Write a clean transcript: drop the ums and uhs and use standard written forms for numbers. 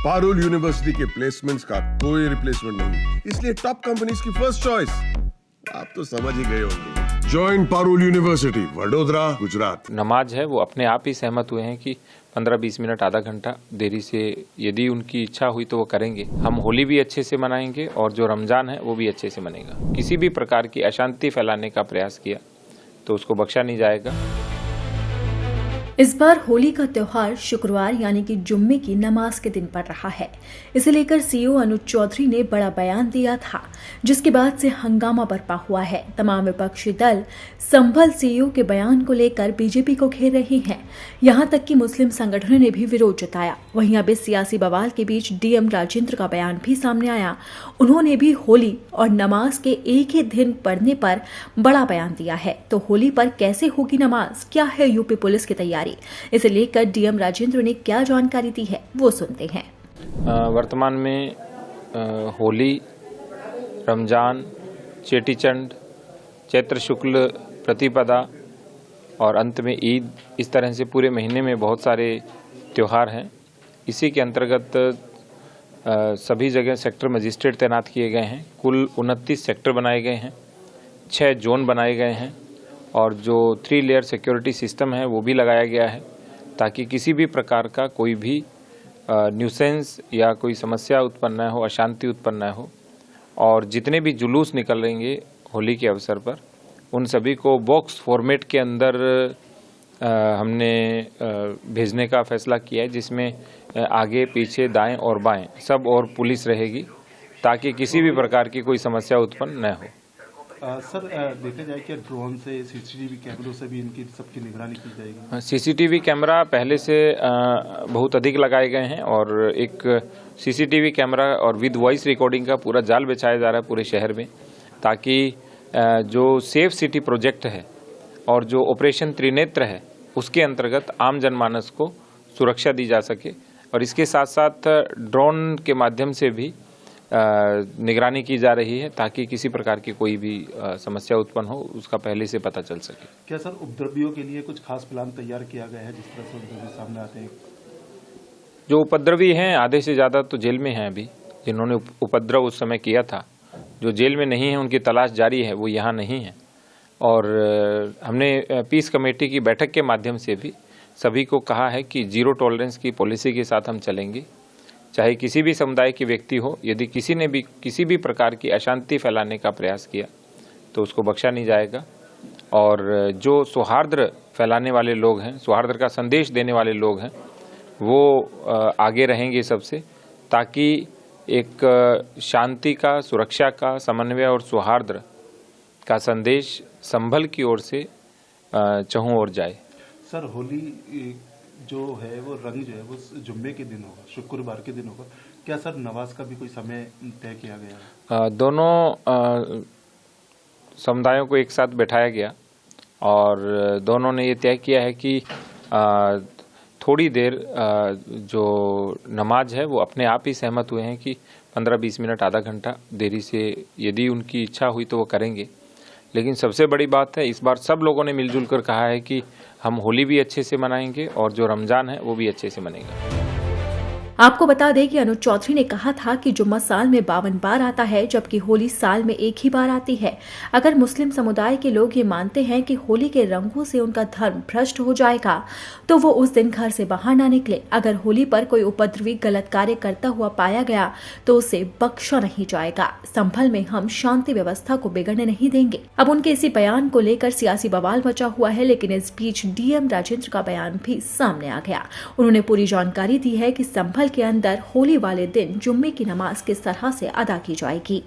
Parul university के placements का कोई रिप्लेसमेंट नहीं, इसलिए टॉप कंपनीज की फर्स्ट चॉइस। आप तो समझ ही गए होंगे। Join Parul university, Vadodara, Gujarat. नमाज है वो अपने आप ही सहमत हुए हैं कि 15-20 मिनट आधा घंटा देरी से यदि उनकी इच्छा हुई तो वो करेंगे। हम होली भी अच्छे से मनाएंगे और जो रमजान है वो भी अच्छे से मनेगा। किसी भी प्रकार की अशांति फैलाने का प्रयास किया तो उसको बख्शा नहीं जाएगा। इस बार होली का त्योहार शुक्रवार यानी कि जुम्मे की नमाज के दिन पड़ रहा है। इसे लेकर सीईओ अनुज चौधरी ने बड़ा बयान दिया था, जिसके बाद से हंगामा बरपा हुआ है। तमाम विपक्षी दल संभल सीईओ के बयान को लेकर बीजेपी को घेर रही हैं। यहां तक कि मुस्लिम संगठनों ने भी विरोध जताया। वहीं अब इस सियासी बवाल के बीच डीएम राजेंद्र का बयान भी सामने आया। उन्होंने भी होली और नमाज के एक ही दिन पढ़ने पर बड़ा बयान दिया है। तो होली पर कैसे होगी नमाज, क्या है यूपी पुलिस की तैयारी, इसे लेकर डीएम राजेंद्र ने क्या जानकारी दी है वो सुनते हैं। वर्तमान में होली, रमजान, चेटीचंड, चैत्र शुक्ल प्रतिपदा और अंत में ईद, इस तरह से पूरे महीने में बहुत सारे त्यौहार हैं। इसी के अंतर्गत सभी जगह सेक्टर मजिस्ट्रेट तैनात किए गए हैं। कुल 29 सेक्टर बनाए गए हैं, 6 जोन बनाए गए हैं और जो 3 लेयर सिक्योरिटी सिस्टम है वो भी लगाया गया है, ताकि किसी भी प्रकार का कोई भी न्यूसेंस या कोई समस्या उत्पन्न न हो, अशांति उत्पन्न न हो। और जितने भी जुलूस निकल रहेंगे होली के अवसर पर, उन सभी को बॉक्स फॉर्मेट के अंदर हमने भेजने का फैसला किया है, जिसमें आगे पीछे दाएं और बाएं सब और पुलिस रहेगी, ताकि किसी भी प्रकार की कोई समस्या उत्पन्न न हो। सर, देखा जाए कि ड्रोन से, सीसीटीवी कैमरों से भी इनकी सबकी निगरानी की जाएगी। सीसीटीवी कैमरा पहले से बहुत अधिक लगाए गए हैं और एक सीसीटीवी कैमरा और विद वॉइस रिकॉर्डिंग का पूरा जाल बिछाया जा रहा है पूरे शहर में, ताकि जो सेफ सिटी प्रोजेक्ट है और जो ऑपरेशन त्रिनेत्र है उसके अंतर्गत आम जनमानस को सुरक्षा दी जा सके। और इसके साथ साथ ड्रोन के माध्यम से भी निगरानी की जा रही है, ताकि किसी प्रकार की कोई भी समस्या उत्पन्न हो उसका पहले से पता चल सके। क्या सर उपद्रवियों के लिए कुछ खास प्लान तैयार किया गया है, जिस तरह से उपद्रवी सामने आते हैं? जो उपद्रवी हैं आधे से ज़्यादा तो जेल में हैं अभी, जिन्होंने उपद्रव उस समय किया था। जो जेल में नहीं है उनकी तलाश जारी है, वो यहाँ नहीं है। और हमने पीस कमेटी की बैठक के माध्यम से भी सभी को कहा है कि जीरो टॉलरेंस की पॉलिसी के साथ हम चलेंगे। चाहे किसी भी समुदाय की व्यक्ति हो, यदि किसी ने भी किसी भी प्रकार की अशांति फैलाने का प्रयास किया तो उसको बख्शा नहीं जाएगा। और जो सौहार्द फैलाने वाले लोग हैं, सौहार्द का संदेश देने वाले लोग हैं, वो आगे रहेंगे सबसे, ताकि एक शांति का, सुरक्षा का, समन्वय और सौहार्द का संदेश संभल की ओर से चहुं ओर जाए। सर, होली जो है वो रंग जो है वो जुम्मे के दिन होगा, शुक्रवार के दिन होगा। क्या सर नमाज का भी कोई समय तय किया गया है? दोनों समुदायों को एक साथ बैठाया गया और दोनों ने ये तय किया है कि थोड़ी देर जो नमाज है वो अपने आप ही सहमत हुए हैं कि 15-20 मिनट आधा घंटा देरी से यदि उनकी इच्छा हुई तो वो करेंगे। लेकिन सबसे बड़ी बात है, इस बार सब लोगों ने मिलजुल कर कहा है कि हम होली भी अच्छे से मनाएंगे और जो रमजान है वो भी अच्छे से मनेगा। आपको बता दें कि अनुज चौधरी ने कहा था कि जुम्मा साल में 52 बार आता है, जबकि होली साल में एक ही बार आती है। अगर मुस्लिम समुदाय के लोग ये मानते हैं कि होली के रंगों से उनका धर्म भ्रष्ट हो जाएगा, तो वो उस दिन घर से बाहर ना निकले। अगर होली पर कोई उपद्रवी गलत कार्य करता हुआ पाया गया तो उसे बख्शा नहीं जाएगा। संभल में हम शांति व्यवस्था को बिगड़ने नहीं देंगे। अब उनके इसी बयान को लेकर सियासी बवाल मचा हुआ है, लेकिन इस बीच डीएम राजेंद्र का बयान भी सामने आ गया। उन्होंने पूरी जानकारी दी है कि संभल के अंदर होली वाले दिन जुम्मे की नमाज किस तरह से अदा की जाएगी।